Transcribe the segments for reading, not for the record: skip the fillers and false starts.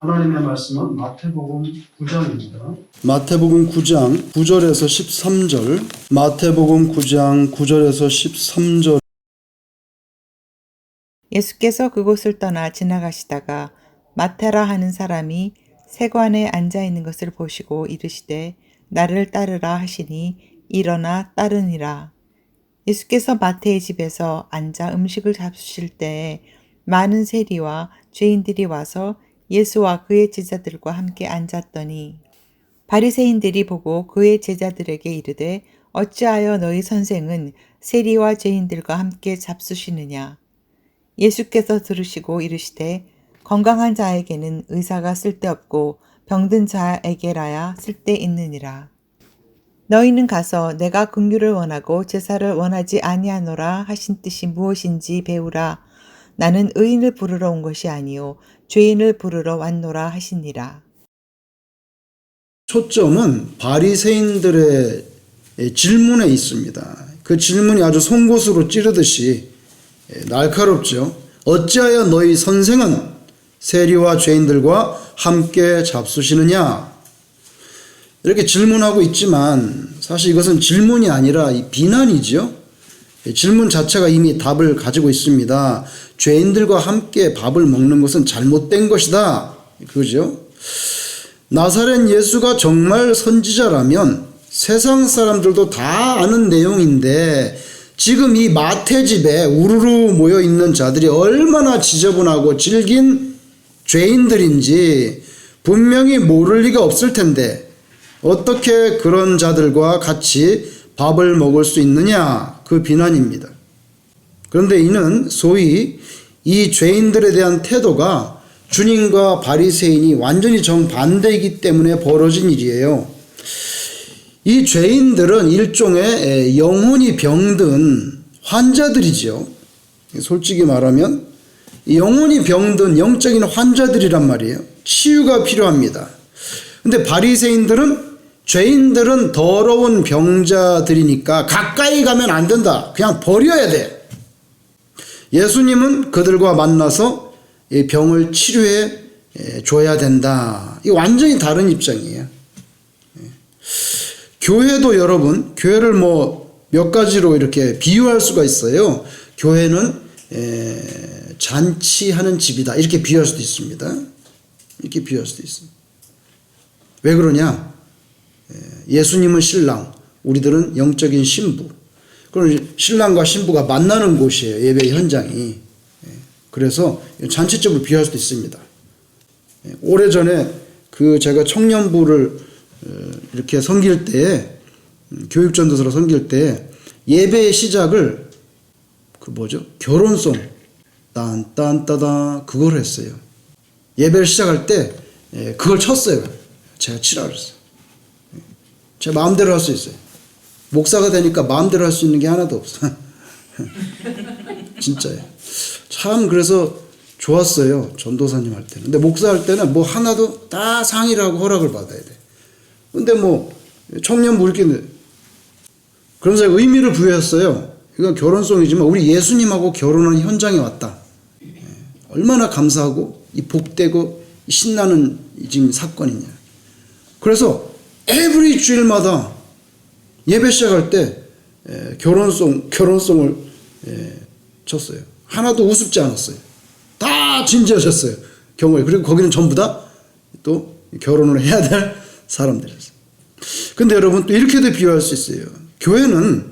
하나님의 말씀은 마태복음 9장입니다. 마태복음 9장 9절에서 13절. 마태복음 9장 9절에서 13절. 예수께서 그곳을 떠나 지나가시다가 마태라 하는 사람이 세관에 앉아 있는 것을 보시고 이르시되 나를 따르라 하시니 일어나 따르니라. 예수께서 마태의 집에서 앉아 음식을 잡수실 때에 많은 세리와 죄인들이 와서 예수와 그의 제자들과 함께 앉았더니 바리새인들이 보고 그의 제자들에게 이르되 어찌하여 너희 선생은 세리와 죄인들과 함께 잡수시느냐. 예수께서 들으시고 이르시되 건강한 자에게는 의사가 쓸데없고 병든 자에게라야 쓸데있느니라. 너희는 가서 내가 긍휼을 원하고 제사를 원하지 아니하노라 하신 뜻이 무엇인지 배우라. 나는 의인을 부르러 온 것이 아니요 죄인을 부르러 왔노라 하시니라. 초점은 바리새인들의 질문에 있습니다. 그 질문이 아주 송곳으로 찌르듯이 날카롭죠. 어찌하여 너희 선생은 세리와 죄인들과 함께 잡수시느냐? 이렇게 질문하고 있지만 사실 이것은 질문이 아니라 비난이죠. 질문 자체가 이미 답을 가지고 있습니다. 죄인들과 함께 밥을 먹는 것은 잘못된 것이다. 그죠? 나사렛 예수가 정말 선지자라면 세상 사람들도 다 아는 내용인데 지금 이 마태 집에 우르르 모여 있는 자들이 얼마나 지저분하고 질긴 죄인들인지 분명히 모를 리가 없을 텐데 어떻게 그런 자들과 같이 밥을 먹을 수 있느냐? 그 비난입니다. 그런데 이는 소위 이 죄인들에 대한 태도가 주님과 바리새인이 완전히 정반대이기 때문에 벌어진 일이에요. 이 죄인들은 일종의 영혼이 병든 환자들이죠. 솔직히 말하면 영혼이 병든 영적인 환자들이란 말이에요. 치유가 필요합니다. 근데 바리새인들은 죄인들은 더러운 병자들이니까 가까이 가면 안 된다. 그냥 버려야 돼. 예수님은 그들과 만나서 이 병을 치료해 줘야 된다. 이 완전히 다른 입장이에요. 교회도 여러분, 교회를 몇 가지로 이렇게 비유할 수가 있어요. 교회는 잔치하는 집이다. 이렇게 비유할 수도 있습니다. 이렇게 비유할 수도 있습니다. 왜 그러냐? 예수님은 신랑, 우리들은 영적인 신부. 그럼 신랑과 신부가 만나는 곳이에요. 예배 현장이. 그래서 잔치집을 비유할 수도 있습니다. 오래전에 제가 청년부를 이렇게 섬길 때, 교육전도사로 섬길 때 예배의 시작을 결혼송 딴딴따다 그걸 했어요. 예배를 시작할 때 그걸 쳤어요. 제가 치라 그랬어요. 제 마음대로 할 수 있어요. 목사가 되니까 마음대로 할 수 있는 게 하나도 없어. 진짜예요. 참 그래서 좋았어요. 전도사님 할 때는. 근데 목사 할 때는 하나도 다 상의를 허락을 받아야 돼. 근데 청년부 이렇게 그러면서 의미를 부여했어요. 이건 결혼송이지만 우리 예수님하고 결혼하는 현장에 왔다. 얼마나 감사하고 이 복되고 신나는 지금 사건이냐. 그래서 every 주일마다 예배 시작할 때 결혼송을 쳤어요. 하나도 우습지 않았어요. 다 진지하셨어요. 경우에. 그리고 거기는 전부 다 또 결혼을 해야 될 사람들이었어요. 근데 여러분 또 이렇게도 비유할 수 있어요. 교회는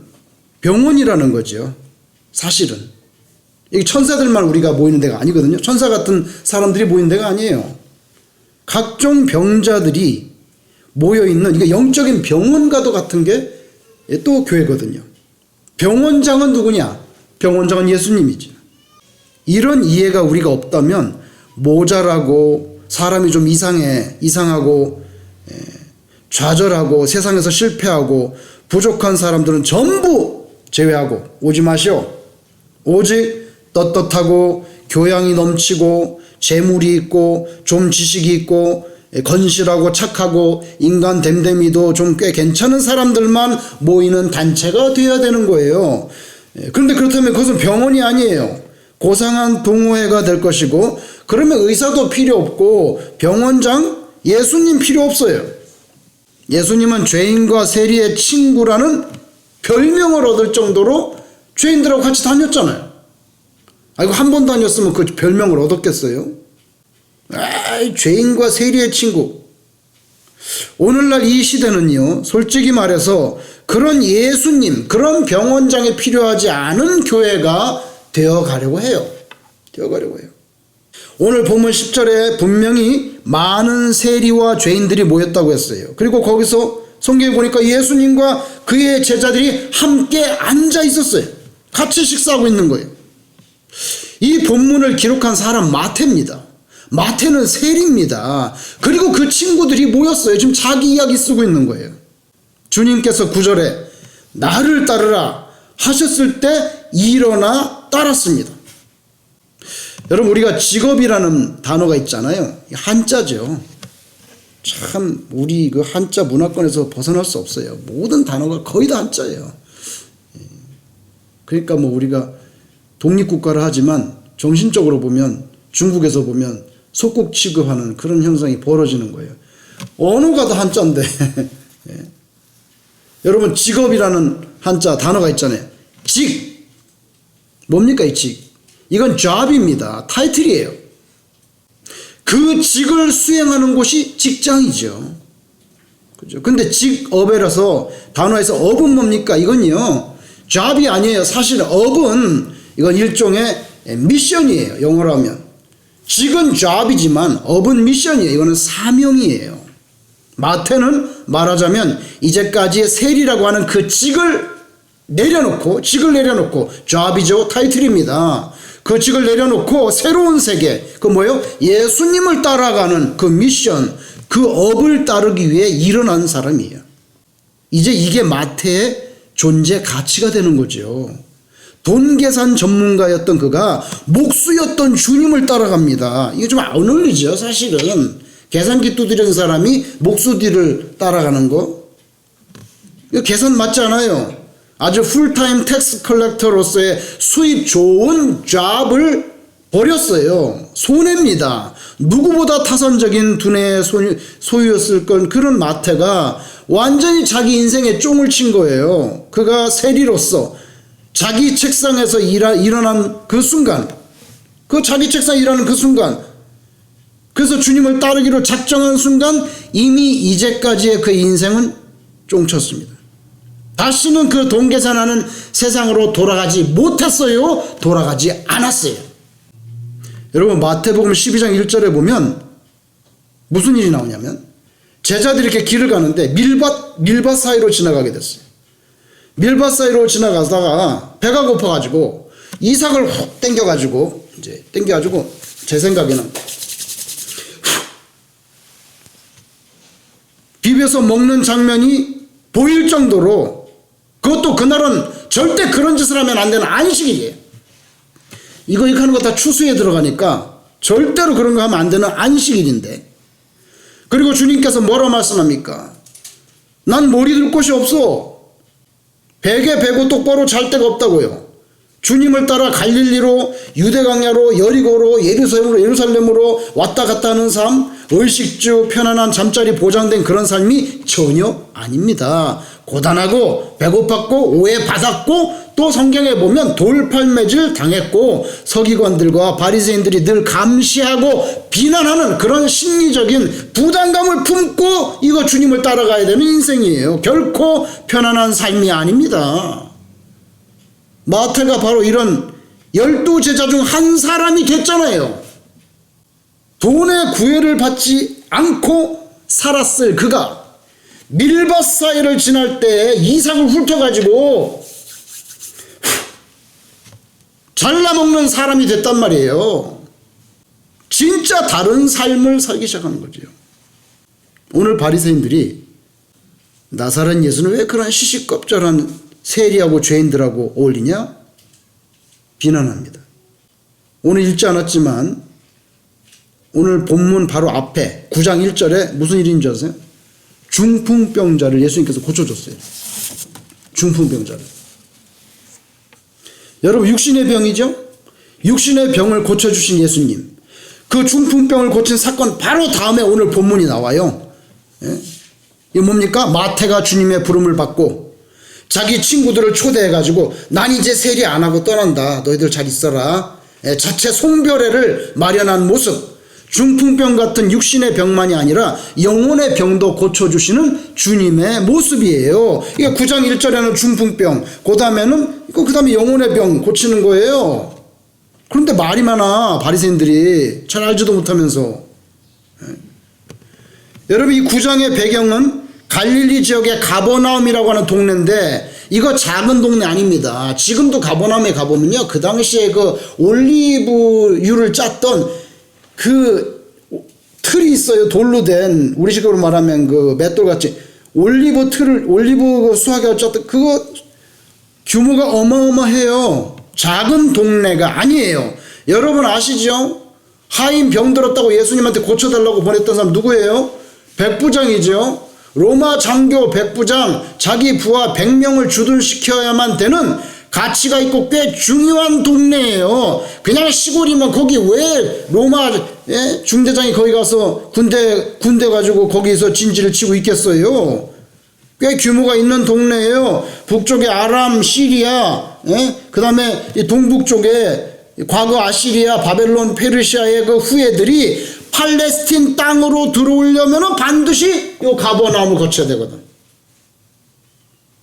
병원이라는 거죠. 사실은. 이게 천사들만 우리가 모이는 데가 아니거든요. 천사 같은 사람들이 모이는 데가 아니에요. 각종 병자들이 모여있는 이게 영적인 병원과도 같은 게 또 교회거든요. 병원장은 누구냐? 병원장은 예수님이죠. 이런 이해가 우리가 없다면 모자라고 사람이 좀 이상하고 좌절하고 세상에서 실패하고 부족한 사람들은 전부 제외하고 오지 마시오. 오직 떳떳하고 교양이 넘치고 재물이 있고 좀 지식이 있고 건실하고 착하고 인간 됨됨이도 좀 꽤 괜찮은 사람들만 모이는 단체가 되어야 되는 거예요. 그런데 그렇다면 그것은 병원이 아니에요. 고상한 동호회가 될 것이고, 그러면 의사도 필요 없고 병원장, 예수님 필요 없어요. 예수님은 죄인과 세리의 친구라는 별명을 얻을 정도로 죄인들하고 같이 다녔잖아요. 이거 한 번 다녔으면 그 별명을 얻었겠어요? 죄인과 세리의 친구. 오늘날 이 시대는요, 솔직히 말해서 그런 예수님, 그런 병원장이 필요하지 않은 교회가 되어가려고 해요. 오늘 본문 10절에 분명히 많은 세리와 죄인들이 모였다고 했어요. 그리고 거기서 성경에 보니까 예수님과 그의 제자들이 함께 앉아 있었어요. 같이 식사하고 있는 거예요. 이 본문을 기록한 사람 마태입니다. 마태는 세리입니다. 그리고 그 친구들이 모였어요. 지금 자기 이야기 쓰고 있는 거예요. 주님께서 9절에 나를 따르라 하셨을 때 일어나 따랐습니다. 여러분, 우리가 직업이라는 단어가 있잖아요. 한자죠. 참 우리 그 한자 문화권에서 벗어날 수 없어요. 모든 단어가 거의 다 한자예요. 그러니까 뭐 우리가 독립국가를 하지만 정신적으로 보면 중국에서 보면 속국 취급하는 그런 현상이 벌어지는 거예요. 언어가 다 한자인데 여러분, 직업이라는 한자 단어가 있잖아요. 직. 뭡니까 이 직? 이건 job입니다. 타이틀이에요. 그 직을 수행하는 곳이 직장이죠. 그죠? 근데 직업이라서 단어에서 업은 뭡니까? 이건요, job이 아니에요. 사실 업은 이건 일종의 미션이에요. 영어로 하면. 직은 job이지만 업은 미션이에요. 이거는 사명이에요. 마태는 말하자면 이제까지의 세리라고 하는 그 직을 내려놓고 job이죠. 타이틀입니다. 그 직을 내려놓고 새로운 세계, 그 뭐예요? 예수님을 따라가는 그 미션, 그 업을 따르기 위해 일어난 사람이에요. 이제 이게 마태의 존재 가치가 되는 거죠. 돈 계산 전문가였던 그가 목수였던 주님을 따라갑니다. 이게 좀 안 어울리죠, 사실은. 계산기 두드리는 사람이 목수 뒤를 따라가는 거? 이거 계산 맞지 않아요. 아주 풀타임 텍스 컬렉터로서의 수입 좋은 잡을 버렸어요. 손해입니다. 누구보다 타산적인 두뇌의 소유였을 건 그런 마태가 완전히 자기 인생에 쫑을 친 거예요. 그가 세리로서 자기 책상에서 일어난 그 순간, 그 자기 책상에 일어나는 그 순간, 그래서 주님을 따르기로 작정한 순간 이미 이제까지의 그 인생은 쫑쳤습니다. 다시는 그 돈 계산하는 세상으로 돌아가지 못했어요. 돌아가지 않았어요. 여러분, 마태복음 12장 1절에 보면 무슨 일이 나오냐면 제자들이 이렇게 길을 가는데 밀밭 사이로 지나가게 됐어요. 밀밭 사이로 지나가다가 배가 고파가지고 이삭을 훅 당겨가지고 제 생각에는 비벼서 먹는 장면이 보일 정도로, 그것도 그날은 절대 그런 짓을 하면 안 되는 안식일이에요. 이거 하는 거 다 추수에 들어가니까 절대로 그런 거 하면 안 되는 안식일인데, 그리고 주님께서 뭐라 말씀합니까? 난 머리 둘 곳이 없어. 베개 베고 똑바로 잘 데가 없다고요. 주님을 따라 갈릴리로, 유대강야로, 여리고로, 예루살렘으로 왔다 갔다 하는 삶, 의식주, 편안한 잠자리 보장된 그런 삶이 전혀 아닙니다. 고단하고 배고팠고 오해받았고, 또 성경에 보면 돌팔매질 당했고 서기관들과 바리새인들이 늘 감시하고 비난하는 그런 심리적인 부담감을 품고 이거 주님을 따라가야 되는 인생이에요. 결코 편안한 삶이 아닙니다. 마태가 바로 이런 12제자 중 한 사람이 됐잖아요. 돈의 구애를 받지 않고 살았을 그가 밀밭 사이를 지날 때 이삭을 훑어가지고 잘라먹는 사람이 됐단 말이에요. 진짜 다른 삶을 살기 시작하는 거죠. 오늘 바리새인들이 나사렛 예수는 왜 그런 시시껍절한 세리하고 죄인들하고 어울리냐? 비난합니다. 오늘 읽지 않았지만 오늘 본문 바로 앞에 9장 1절에 무슨 일인 줄 아세요? 중풍병자를 예수님께서 고쳐줬어요. 중풍병자를. 여러분, 육신의 병이죠? 육신의 병을 고쳐주신 예수님, 그 중풍병을 고친 사건 바로 다음에 오늘 본문이 나와요. 예? 이게 뭡니까? 마태가 주님의 부름을 받고 자기 친구들을 초대해가지고 난 이제 세리 안 하고 떠난다. 너희들 잘 있어라. 예, 자체 송별회를 마련한 모습. 중풍병 같은 육신의 병만이 아니라 영혼의 병도 고쳐주시는 주님의 모습이에요. 이게 9장 1절에는 중풍병, 그 다음에 영혼의 병 고치는 거예요. 그런데 말이 많아, 바리새인들이. 잘 알지도 못하면서. 여러분, 이 9장의 배경은 갈릴리 지역의 가버나움이라고 하는 동네인데, 이거 작은 동네 아닙니다. 지금도 가버나움에 가보면요, 그 당시에 그 올리브유를 짰던 그 틀이 있어요. 돌로 된, 우리식으로 말하면 그 맷돌같이 올리브 수확을 짰던 그거 규모가 어마어마해요. 작은 동네가 아니에요. 여러분 아시죠? 하인 병 들었다고 예수님한테 고쳐달라고 보냈던 사람 누구예요? 백부장이죠. 로마 장교 백부장, 자기 부하 100명을 주둔시켜야만 되는 가치가 있고 꽤 중요한 동네예요. 그냥 시골이면 거기 왜 로마 중대장이 거기 가서 군대 가지고 거기서 진지를 치고 있겠어요. 꽤 규모가 있는 동네예요. 북쪽에 아람, 시리아, 그 다음에 동북 쪽에 과거 아시리아, 바벨론, 페르시아의 그 후예들이 팔레스틴 땅으로 들어오려면 반드시 요 가버나움을 거쳐야 되거든.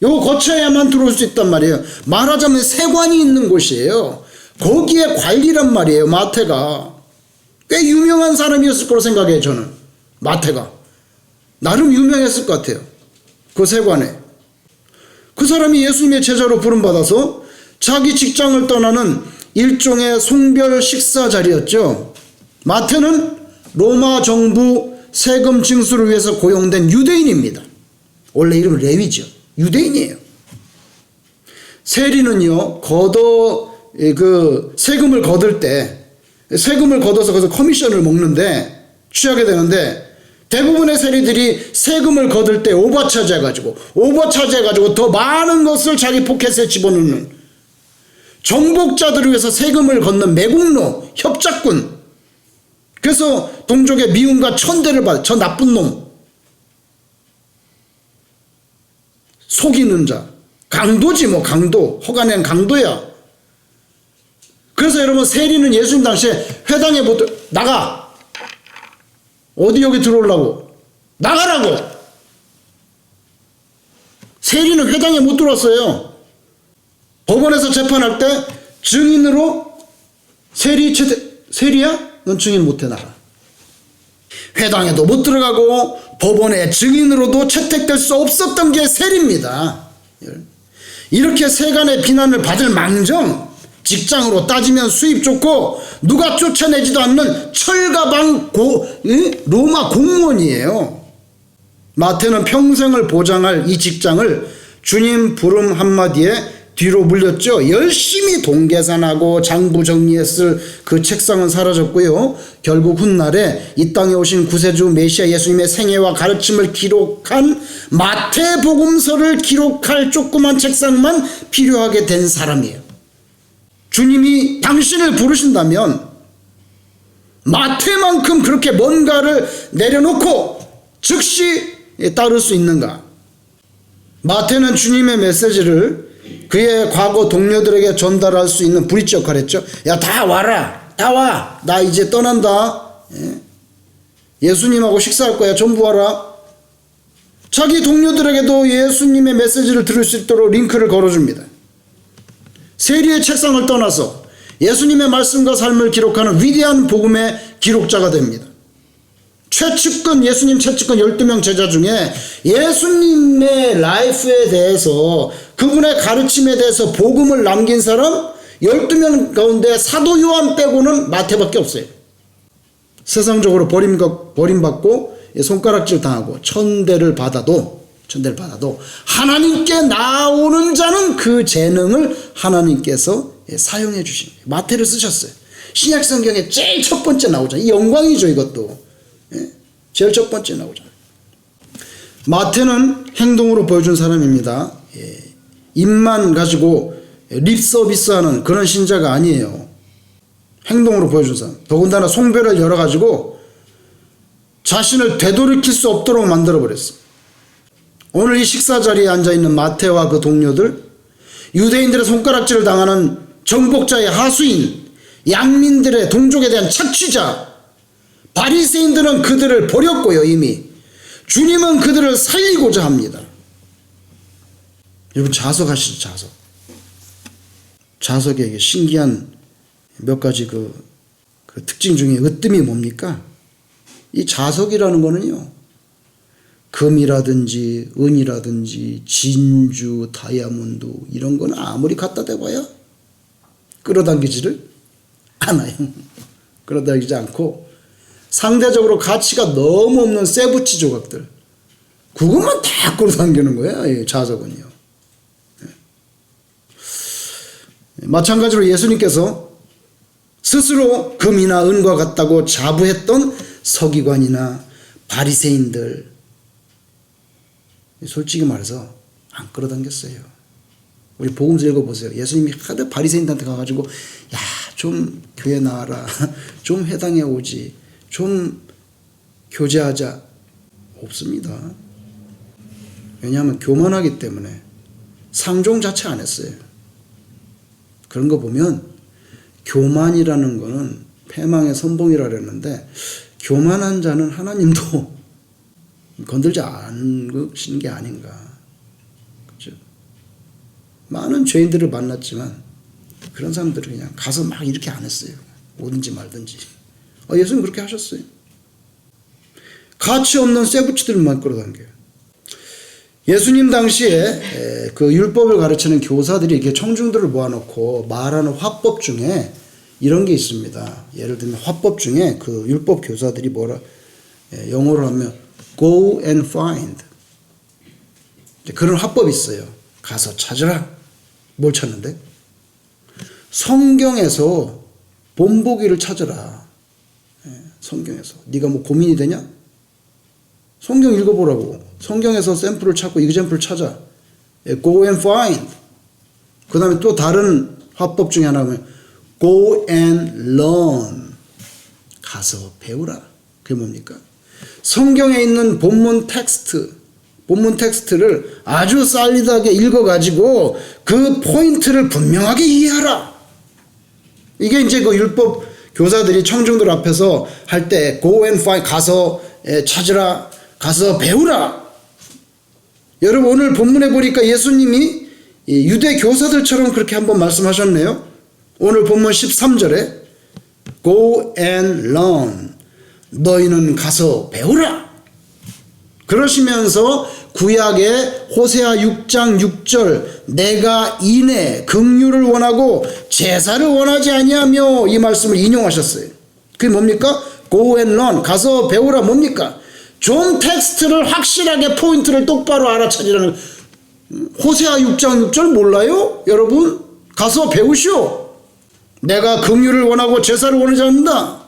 요거 거쳐야만 들어올 수 있단 말이에요. 말하자면 세관이 있는 곳이에요. 거기에 관리란 말이에요. 마태가 꽤 유명한 사람이었을 거로 생각해요. 저는 마태가 나름 유명했을 것 같아요. 그 세관에 그 사람이 예수님의 제자로 부름받아서 자기 직장을 떠나는 일종의 송별 식사 자리였죠. 마태는 로마 정부 세금 징수를 위해서 고용된 유대인입니다. 원래 이름은 레위죠. 유대인이에요. 세리는요, 세금을 거둘 때, 세금을 걷어서 거기서 커미션을 먹는데, 취하게 되는데, 대부분의 세리들이 세금을 거둘 때 오버차지해가지고 더 많은 것을 자기 포켓에 집어넣는, 정복자들을 위해서 세금을 걷는 매국노, 협작꾼, 그래서 동족의 미움과 천대를 받아, 저 나쁜 놈, 속이는 자, 강도지 뭐, 강도, 허가낸 강도야. 그래서 여러분, 세리는 예수님 당시에 회당에 못 나가. 어디 여기 들어오려고? 나가라고. 세리는 회당에 못 들어왔어요. 법원에서 재판할 때 증인으로 세리야? 넌 증인 못해, 나가. 회당에도 못 들어가고 법원의 증인으로도 채택될 수 없었던 게 세리입니다. 이렇게 세간의 비난을 받을 망정, 직장으로 따지면 수입 좋고 누가 쫓아내지도 않는 철가방 로마 공무원이에요. 마태는 평생을 보장할 이 직장을 주님 부름 한마디에 뒤로 물렸죠. 열심히 동계산하고 장부 정리했을 그 책상은 사라졌고요. 결국 훗날에 이 땅에 오신 구세주 메시아 예수님의 생애와 가르침을 기록한 마태복음서를 기록할 조그만 책상만 필요하게 된 사람이에요. 주님이 당신을 부르신다면 마태만큼 그렇게 뭔가를 내려놓고 즉시 따를 수 있는가? 마태는 주님의 메시지를 그의 과거 동료들에게 전달할 수 있는 브릿지 역할을 했죠. 야, 다 와라. 다 와. 나 이제 떠난다. 예수님하고 식사할 거야. 전부 와라. 자기 동료들에게도 예수님의 메시지를 들을 수 있도록 링크를 걸어줍니다. 세리의 책상을 떠나서 예수님의 말씀과 삶을 기록하는 위대한 복음의 기록자가 됩니다. 예수님 최측근 12명 제자 중에 예수님의 라이프에 대해서, 그분의 가르침에 대해서 복음을 남긴 사람 12명 가운데 사도 요한 빼고는 마태밖에 없어요. 세상적으로 버림받고 손가락질 당하고 천대를 받아도 하나님께 나오는 자는 그 재능을 하나님께서 사용해 주십니다. 마태를 쓰셨어요. 신약 성경에 제일 첫 번째 나오잖아요. 이 영광이죠, 이것도. 제일 첫 번째 나오잖아요. 마태는 행동으로 보여준 사람입니다. 입만 가지고 립 서비스하는 그런 신자가 아니에요. 행동으로 보여준 사람. 더군다나 송별을 열어가지고 자신을 되돌이킬 수 없도록 만들어버렸어. 오늘 이 식사 자리에 앉아있는 마태와 그 동료들, 유대인들의 손가락질을 당하는 정복자의 하수인, 양민들의 동족에 대한 착취자, 바리새인들은 그들을 버렸고요. 이미 주님은 그들을 살리고자 합니다. 여러분, 자석하시죠. 자석. 자석에 신기한 몇 가지 그 특징 중에 으뜸이 뭡니까? 이 자석이라는 거는요, 금이라든지 은이라든지 진주, 다이아몬드 이런 거는 아무리 갖다 대봐야 끌어당기지를 않아요. 끌어당기지 않고 상대적으로 가치가 너무 없는 쇠붙이 조각들, 그것만 다 끌어당기는 거예요. 이 자석은요. 마찬가지로 예수님께서 스스로 금이나 은과 같다고 자부했던 서기관이나 바리새인들, 솔직히 말해서 안 끌어당겼어요. 우리 복음서 읽어보세요. 예수님이 하도 바리새인들한테 가가지고 야, 좀 교회 나와라, 좀 회당에 오지, 좀 교제하자. 없습니다. 왜냐하면 교만하기 때문에 상종 자체 안 했어요. 그런 거 보면 교만이라는 거는 패망의 선봉이라 그랬는데, 교만한 자는 하나님도 건들지 않으신 게 아닌가. 그렇죠? 많은 죄인들을 만났지만 그런 사람들은 그냥 가서 막 이렇게 안 했어요. 오든지 말든지. 예수님 그렇게 하셨어요. 가치 없는 쇠붙이들만 끌어당겨요. 예수님 당시에 그 율법을 가르치는 교사들이 이렇게 청중들을 모아놓고 말하는 화법 중에 이런 게 있습니다. 예를 들면 화법 중에 그 율법 교사들이 뭐라, 영어로 하면 go and find, 그런 화법이 있어요. 가서 찾으라. 뭘 찾는데? 성경에서 본보기를 찾으라. 성경에서. 네가 뭐 고민이 되냐? 성경 읽어보라고. 성경에서 샘플을 찾고 이그젬플을 찾아. Go and find. 그 다음에 또 다른 화법 중에 하나는 Go and learn. 가서 배우라. 그게 뭡니까? 성경에 있는 본문 텍스트를 아주 살리드하게 읽어가지고 그 포인트를 분명하게 이해하라. 이게 이제 그 율법 교사들이 청중들 앞에서 할 때 Go and find. 가서 찾으라. 가서 배우라. 여러분, 오늘 본문에 보니까 예수님이 유대 교사들처럼 그렇게 한번 말씀하셨네요. 오늘 본문 13절에 Go and learn. 너희는 가서 배우라. 그러시면서 구약의 호세아 6장 6절, 내가 인애 긍휼을 원하고 제사를 원하지 아니하며, 이 말씀을 인용하셨어요. 그게 뭡니까? Go and learn. 가서 배우라. 뭡니까? 좀 텍스트를 확실하게 포인트를 똑바로 알아차리라는. 호세아 6장 6절 몰라요? 여러분, 가서 배우시오. 내가 긍휼을 원하고 제사를 원하지 않는다.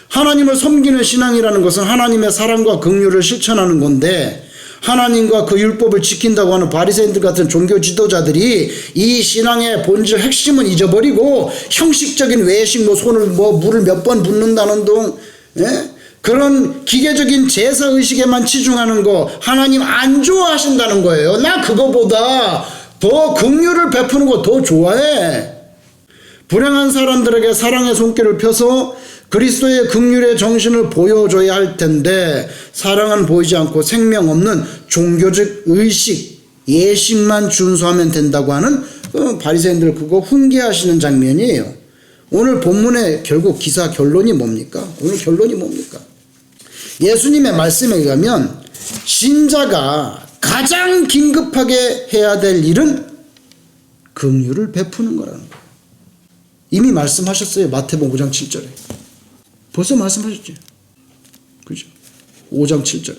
하나님을 섬기는 신앙이라는 것은 하나님의 사랑과 긍휼을 실천하는 건데, 하나님과 그 율법을 지킨다고 하는 바리새인들 같은 종교 지도자들이 이 신앙의 본질 핵심은 잊어버리고 형식적인 외식, 손을 물을 몇 번 붓는다는 동, 그런 기계적인 제사의식에만 치중하는 거 하나님 안 좋아하신다는 거예요. 나 그거보다 더 긍휼을 베푸는 거 더 좋아해. 불행한 사람들에게 사랑의 손길을 펴서 그리스도의 긍휼의 정신을 보여줘야 할 텐데, 사랑은 보이지 않고 생명 없는 종교적 의식, 예식만 준수하면 된다고 하는 바리새인들, 그거 훈계하시는 장면이에요. 오늘 본문의 결국 기사 결론이 뭡니까? 오늘 결론이 뭡니까? 예수님의 말씀에 의하면 신자가 가장 긴급하게 해야 될 일은 긍휼을 베푸는 거라는 거예요. 이미 말씀하셨어요. 마태복음 5장 7절에. 벌써 말씀하셨죠. 그죠? 5장 7절에.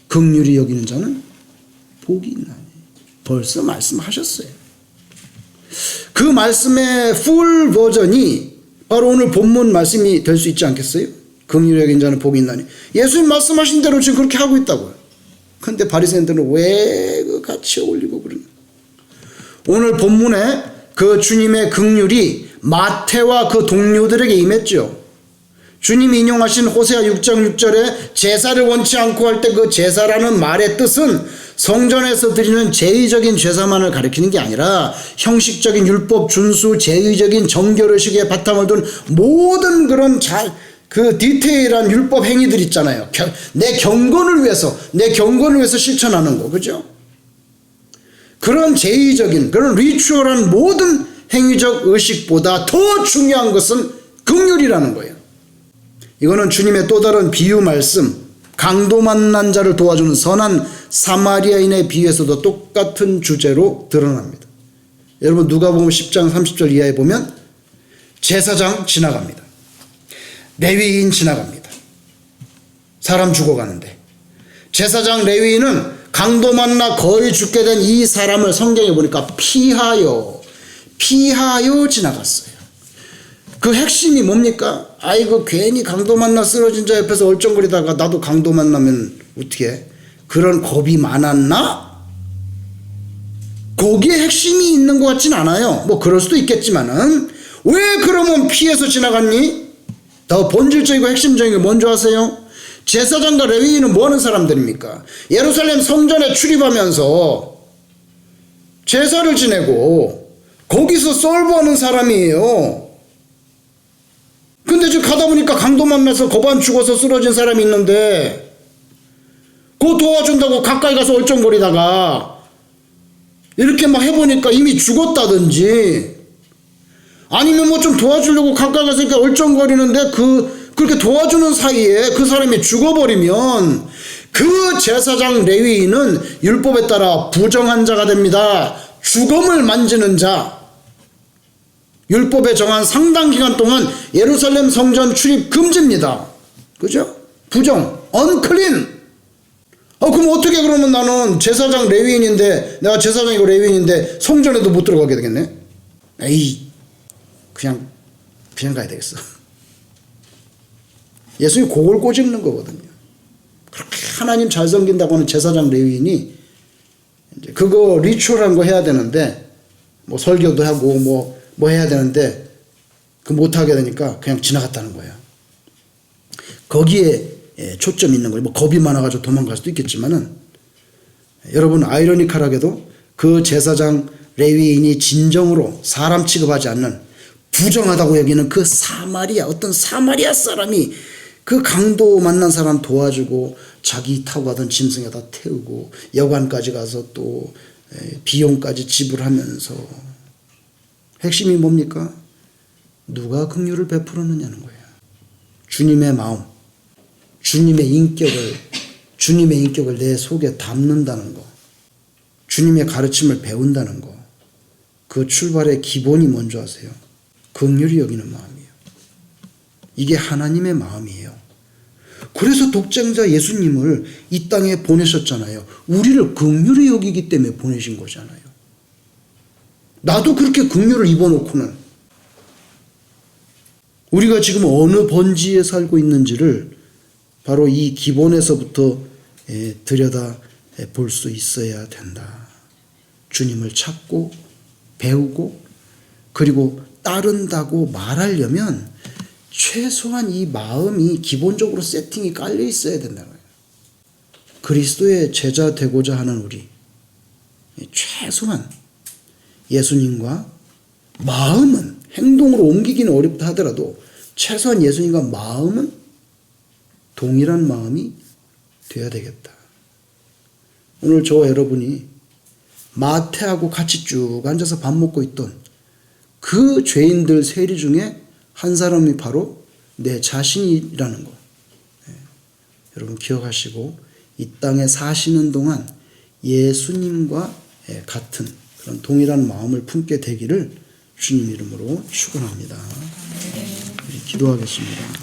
긍휼히 여기는 자는 복이 있나니. 벌써 말씀하셨어요. 그 말씀의 풀 버전이 바로 오늘 본문 말씀이 될 수 있지 않겠어요? 긍휼히 여기는 자는 복이 있나니. 예수님 말씀하신 대로 지금 그렇게 하고 있다고요. 근데 바리새인들은 왜 그 같이 어울리고 그러냐. 오늘 본문에 그 주님의 긍휼이 마태와 그 동료들에게 임했죠. 주님이 인용하신 호세아 6장 6절에 제사를 원치 않고 할 때 그 제사라는 말의 뜻은 성전에서 드리는 제의적인 제사만을 가리키는 게 아니라 형식적인 율법 준수, 제의적인 정결의식에 바탕을 둔 모든 그런 그 디테일한 율법 행위들 있잖아요. 내 경건을 위해서 실천하는 거, 그죠? 그런 제의적인, 그런 리추얼한 모든 행위적 의식보다 더 중요한 것은 긍휼이라는 거예요. 이거는 주님의 또 다른 비유 말씀, 강도 만난 자를 도와주는 선한 사마리아인의 비유에서도 똑같은 주제로 드러납니다. 여러분 누가복음 10장 30절 이하에 보면 제사장 지나갑니다. 레위인 지나갑니다. 사람 죽어가는데 제사장 레위인은 강도 만나 거의 죽게 된 이 사람을 성경에 보니까 피하여 지나갔어요. 그 핵심이 뭡니까? 아이고 괜히 강도 만나 쓰러진 자 옆에서 얼쩡거리다가 나도 강도 만나면 어떻게 해? 그런 겁이 많았나? 거기에 핵심이 있는 것 같진 않아요. 뭐 그럴 수도 있겠지만은 왜 그러면 피해서 지나갔니? 더 본질적이고 핵심적인 게 뭔지 아세요? 제사장과 레위인은 뭐 하는 사람들입니까? 예루살렘 성전에 출입하면서 제사를 지내고 거기서 솔브하는 사람이에요. 근데 지금 가다 보니까 강도 만나서 거반 죽어서 쓰러진 사람이 있는데 그거 도와준다고 가까이 가서 얼쩡거리다가 이렇게 막 해보니까 이미 죽었다든지 아니면 뭐 좀 도와주려고 가까이 가서 이렇게 얼쩡거리는데 그렇게 도와주는 사이에 그 사람이 죽어버리면 그 제사장 레위인은 율법에 따라 부정한 자가 됩니다. 죽음을 만지는 자, 율법에 정한 상당 기간 동안 예루살렘 성전 출입 금지입니다. 그죠? 부정, unclean. 그럼 어떻게 그러면 나는 제사장 레위인인데, 내가 제사장이고 레위인인데 성전에도 못 들어가게 되겠네? 에이, 그냥 가야 되겠어. 예수님이 그걸 꼬집는 거거든요. 그렇게 하나님 잘 섬긴다고 하는 제사장 레위인이 이제 그거 리추얼한 거 해야 되는데, 뭐 설교도 하고 뭐 해야 되는데 그 못하게 되니까 그냥 지나갔다는 거예요. 거기에 초점이 있는 거예요. 뭐 겁이 많아가지고 도망갈 수도 있겠지만은 여러분 아이러니컬하게도 그 제사장 레위인이 진정으로 사람 취급하지 않는 부정하다고 여기는 그 어떤 사마리아 사람이 그 강도 만난 사람 도와주고 자기 타고 가던 짐승에다 태우고 여관까지 가서 또 비용까지 지불하면서 핵심이 뭡니까? 누가 긍휼을 베풀었느냐는 거예요. 주님의 마음, 주님의 인격을 내 속에 담는다는 거, 주님의 가르침을 배운다는 거, 그 출발의 기본이 뭔지 아세요? 긍휼히 여기는 마음이에요. 이게 하나님의 마음이에요. 그래서 독생자 예수님을 이 땅에 보내셨잖아요. 우리를 긍휼히 여기기 때문에 보내신 거잖아요. 나도 그렇게 긍휼을 입어놓고는 우리가 지금 어느 번지에 살고 있는지를 바로 이 기본에서부터 들여다 볼 수 있어야 된다. 주님을 찾고 배우고 그리고 따른다고 말하려면 최소한 이 마음이 기본적으로 세팅이 깔려 있어야 된다는 거예요. 그리스도의 제자 되고자 하는 우리 최소한 예수님과 마음은 행동으로 옮기기는 어렵다 하더라도 최소한 예수님과 마음은 동일한 마음이 되어야 되겠다. 오늘 저와 여러분이 마태하고 같이 쭉 앉아서 밥 먹고 있던 그 죄인들 세리 중에 한 사람이 바로 내 자신이라는 거. 여러분 기억하시고 이 땅에 사시는 동안 예수님과 같은 그런 동일한 마음을 품게 되기를 주님 이름으로 축원합니다. 우리 기도하겠습니다.